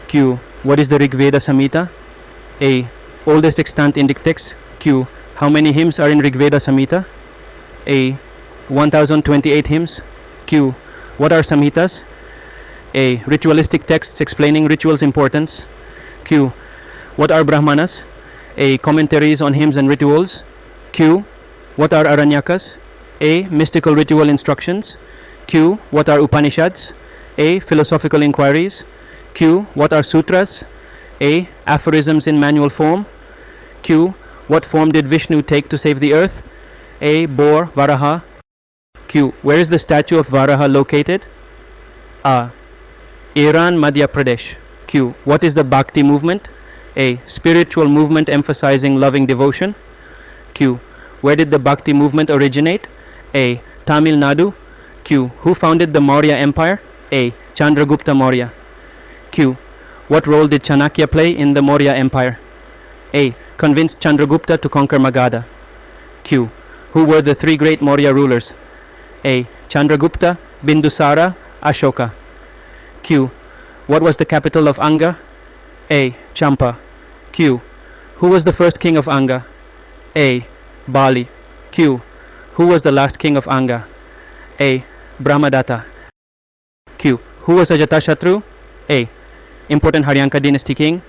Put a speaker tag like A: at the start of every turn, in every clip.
A: Q. What is the Rig Veda Samhita? A. Oldest extant Indic text. Q. How many hymns are in Rig Veda Samhita? A. 1028 hymns. Q. What are Samhitas? A. Ritualistic texts explaining rituals' importance. Q. What are Brahmanas? A. Commentaries on hymns and rituals. Q. What are Aranyakas? A. Mystical ritual instructions. Q. What are Upanishads? A. Philosophical inquiries. Q. What are Sutras? A. Aphorisms in manual form. Q. What form did Vishnu take to save the earth? A. Boar, Varaha. Q. Where is the statue of Varaha located? A. Iran, Madhya Pradesh. Q. What is the Bhakti movement? A. Spiritual movement emphasizing loving devotion. Q. Where did the Bhakti movement originate? A. Tamil Nadu. Q. Who founded the Maurya Empire? A. Chandragupta Maurya. Q. What role did Chanakya play in the Maurya Empire? A. Convinced Chandragupta to conquer Magadha. Q. Who were the three great Maurya rulers? A. Chandragupta, Bindusara, Ashoka. Q. What was the capital of Anga? A. Champa. Q. Who was the first king of Anga? A. Bali. Q. Who was the last king of Anga? A. Brahmadatta. Q. Who was Ajatashatru? A. Important Haryanka dynasty king.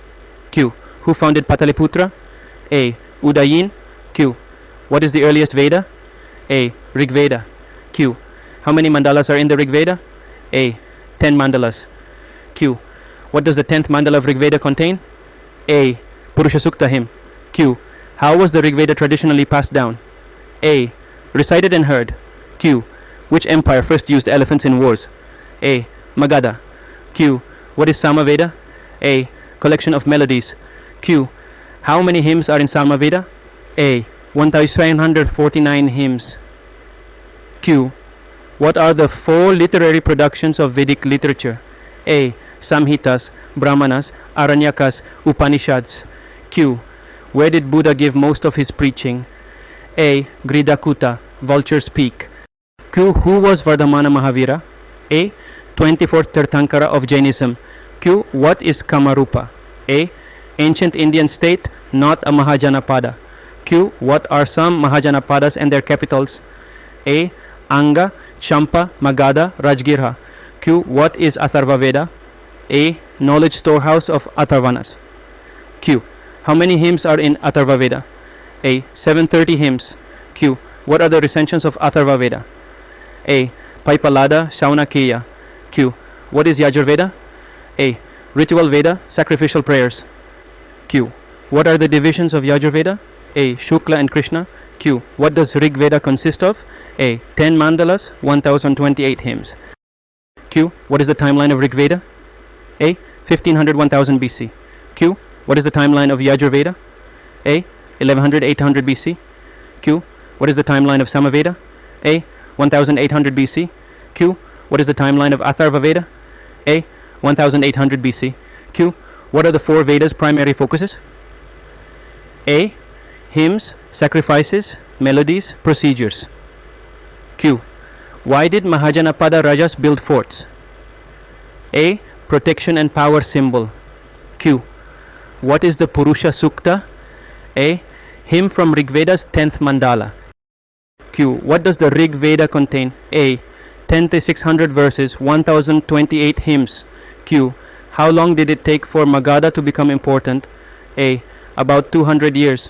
A: Q. Who founded Pataliputra? A. Udayin. Q. What is the earliest Veda? A. Rig Veda. Q. How many mandalas are in the Rig Veda? A. 10 mandalas. Q. What does the 10th mandala of Rig Veda contain? A. Purusha Sukta hymn. Q. How was the Rig Veda traditionally passed down? A. Recited and heard. Q. Which empire first used elephants in wars? A. Magadha. Q. What is Samaveda? A. Collection of melodies. Q. How many hymns are in Samaveda? A. 1749 hymns. Q. What are the four literary productions of Vedic literature? A. Samhitas, Brahmanas, Aranyakas, Upanishads. Q. Where did Buddha give most of his preaching? A. Gridakuta, Vulture's Peak. Q. Who was Vardhamana Mahavira? A. 24th Tirthankara of Jainism. Q. What is Kamarupa? A. Ancient Indian state, not a Mahajanapada. Q. What are some Mahajanapadas and their capitals? A. Anga, Champa, Magadha, Rajgirha. Q. What is Atharva Veda? A. Knowledge storehouse of Atharvanas. Q. How many hymns are in Atharva Veda? A. 730 hymns. Q. What are the recensions of Atharva Veda? A. Paipalada, Shaunakya. Q. What is Yajurveda? A. Ritual Veda, sacrificial prayers. Q. What are the divisions of Yajurveda? A. Shukla and Krishna. Q. What does Rig Veda consist of? A. 10 mandalas, 1028 hymns. Q. What is the timeline of Rig Veda? A. 1500 1000 BC. Q. What is the timeline of Yajurveda? A. 1100 800 BC. Q. What is the timeline of Samaveda? A. 1800 BC. Q. What is the timeline of Atharva Veda? A. 1800 BC. Q. What are the four Vedas' primary focuses? A. Hymns, sacrifices, melodies, procedures. Q. Why did Mahajanapada Rajas build forts? A. Protection and power symbol. Q. What is the Purusha Sukta? A. Hymn from Rigveda's 10th mandala. Q. What does the Rig Veda contain? A. 10 to 600 verses, 1028 hymns. Q. How long did it take for Magadha to become important? A. About 200 years.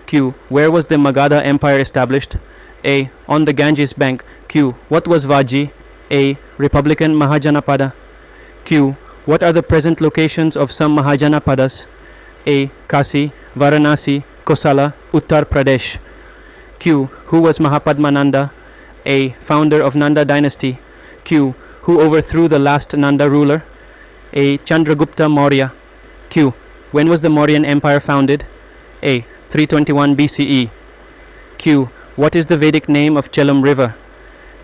A: Q. Where was the Magadha Empire established? A. On the Ganges bank. Q. What was Vaji? A. Republican Mahajanapada. Q. What are the present locations of some Mahajanapadas? A. Kasi, Varanasi, Kosala, Uttar Pradesh. Q. Who was Mahapadmananda? A. Founder of Nanda dynasty. Q. Who overthrew the last Nanda ruler? A. Chandragupta Maurya. Q. When was the Mauryan Empire founded? A. 321 BCE. Q. What is the Vedic name of Jhelum river?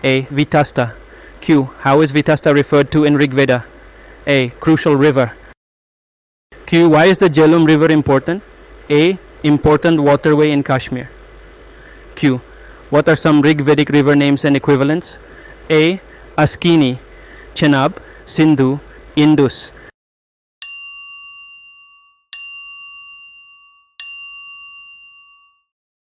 A: A. Vitasta. Q. How is Vitasta referred to in Rigveda? A. Crucial river. Q. Why is the Jhelum river important? A. Important waterway in Kashmir. Q. What are some Rigvedic river names and equivalents? A. Askini, Chenab, Sindhu, Indus,